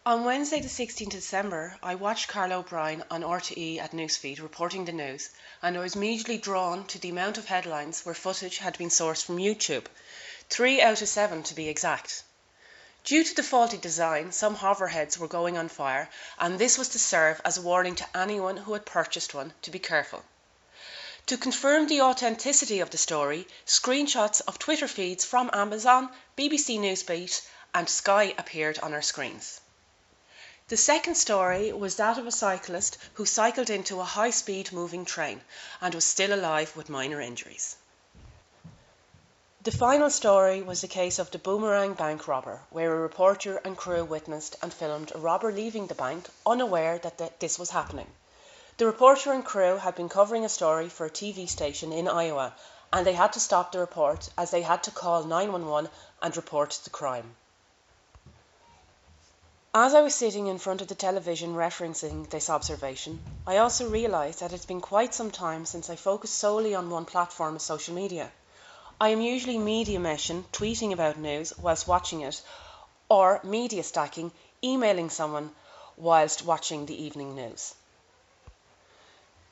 On Wednesday, the 16th of December, I watched Carl O'Brien on RTE at Newsfeed reporting the news, and I was immediately drawn to the amount of headlines where footage had been sourced from YouTube, 3 out of 7 to be exact. Due to the faulty design, some hoverheads were going on fire, and this was to serve as a warning to anyone who had purchased one to be careful. To confirm the authenticity of the story, screenshots of Twitter feeds from Amazon, BBC Newsbeat, and Sky appeared on our screens. The second story was that of a cyclist who cycled into a high-speed moving train and was still alive with minor injuries. The final story was the case of the Boomerang bank robber, where a reporter and crew witnessed and filmed a robber leaving the bank, unaware that this was happening. The reporter and crew had been covering a story for a TV station in Iowa, and they had to stop the report as they had to call 911 and report the crime. As I was sitting in front of the television referencing this observation, I also realised that it's been quite some time since I focused solely on one platform of social media. I am usually media meshing, tweeting about news whilst watching it, or media stacking, emailing someone whilst watching the evening news.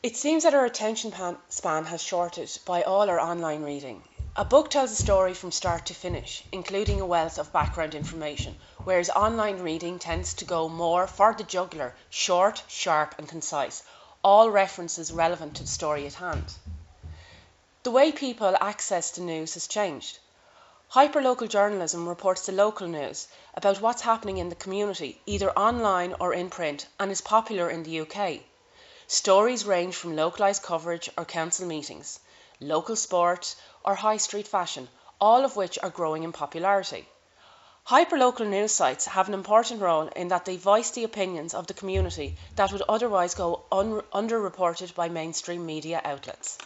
It seems that our attention span has shorted by all our online reading. A book tells a story from start to finish, including a wealth of background information, whereas online reading tends to go more for the jugular, short, sharp and concise, all references relevant to the story at hand. The way people access the news has changed. Hyperlocal journalism reports the local news about what's happening in the community, either online or in print, and is popular in the UK. Stories range from localised coverage or council meetings, local sport or high street fashion, all of which are growing in popularity. Hyperlocal news sites have an important role in that they voice the opinions of the community that would otherwise go underreported by mainstream media outlets.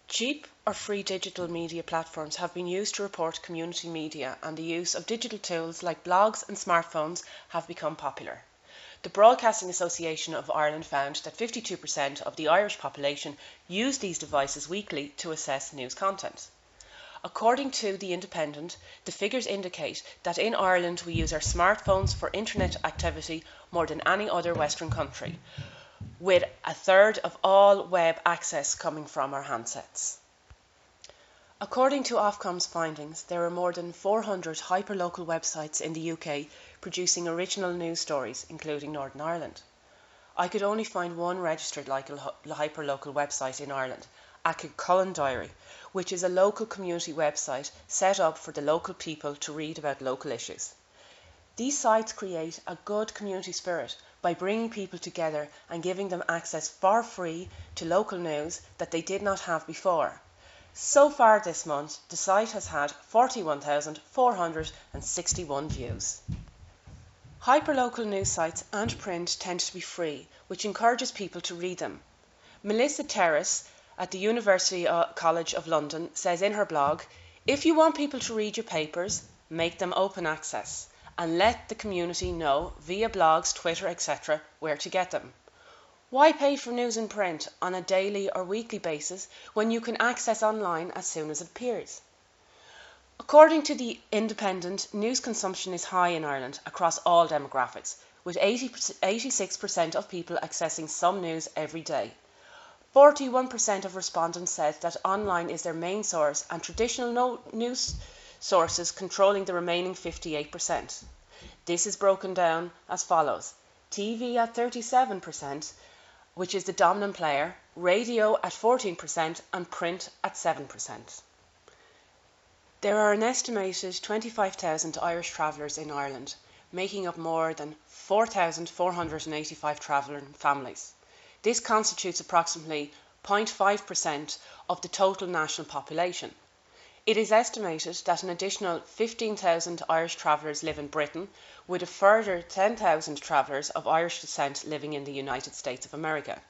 Cheap or free digital media platforms have been used to report community media, and the use of digital tools like blogs and smartphones have become popular. The Broadcasting Association of Ireland found that 52% of the Irish population use these devices weekly to assess news content. According to The Independent, the figures indicate that in Ireland we use our smartphones for internet activity more than any other Western country, with a third of all web access coming from our handsets. According to Ofcom's findings, there are more than 400 hyperlocal websites in the UK producing original news stories, including Northern Ireland. I could only find one registered hyperlocal website in Ireland, Cullen Diary, which is a local community website set up for the local people to read about local issues. These sites create a good community spirit by bringing people together and giving them access for free to local news that they did not have before. So far this month, the site has had 41,461 views. Hyperlocal news sites and print tend to be free, which encourages people to read them. Melissa Terrace at the University College of London says in her blog, "If you want people to read your papers, make them open access and let the community know via blogs, Twitter, etc. where to get them. Why pay for news in print on a daily or weekly basis when you can access online as soon as it appears?" According to The Independent, news consumption is high in Ireland across all demographics, with 86% of people accessing some news every day. 41% of respondents said that online is their main source, and traditional news sources controlling the remaining 58%. This is broken down as follows: TV at 37%, which is the dominant player, radio at 14% and print at 7%. There are an estimated 25,000 Irish travellers in Ireland, making up more than 4,485 travelling families. This constitutes approximately 0.5% of the total national population. It is estimated that an additional 15,000 Irish travellers live in Britain, with a further 10,000 travellers of Irish descent living in the United States of America.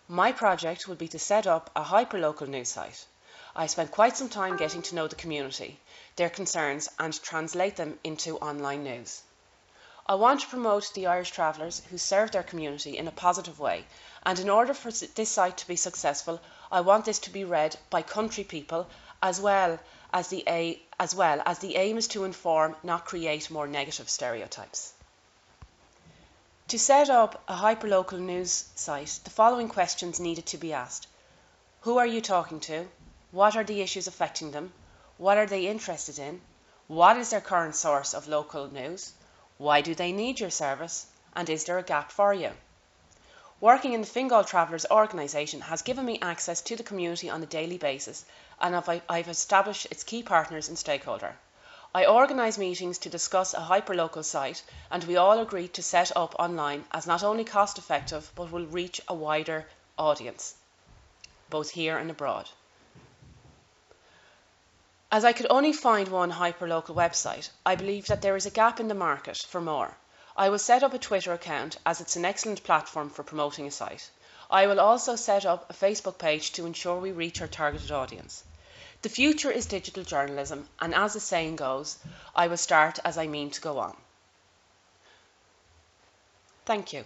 My project will be to set up a hyperlocal news site. I spent quite some time getting to know the community, their concerns, and translate them into online news. I want to promote the Irish travellers who serve their community in a positive way, and in order for this site to be successful, I want this to be read by country people as well as the aim is to inform, not create more negative stereotypes. To set up a hyperlocal news site, the following questions needed to be asked. Who are you talking to? What are the issues affecting them? What are they interested in? What is their current source of local news? Why do they need your service? And is there a gap for you? Working in the Fingal Travellers organisation has given me access to the community on a daily basis, and I've established its key partners and stakeholder. I organise meetings to discuss a hyperlocal site, and we all agreed to set up online as not only cost effective but will reach a wider audience, both here and abroad. As I could only find one hyperlocal website, I believe that there is a gap in the market for more. I will set up a Twitter account as it's an excellent platform for promoting a site. I will also set up a Facebook page to ensure we reach our targeted audience. The future is digital journalism, and as the saying goes, I will start as I mean to go on. Thank you.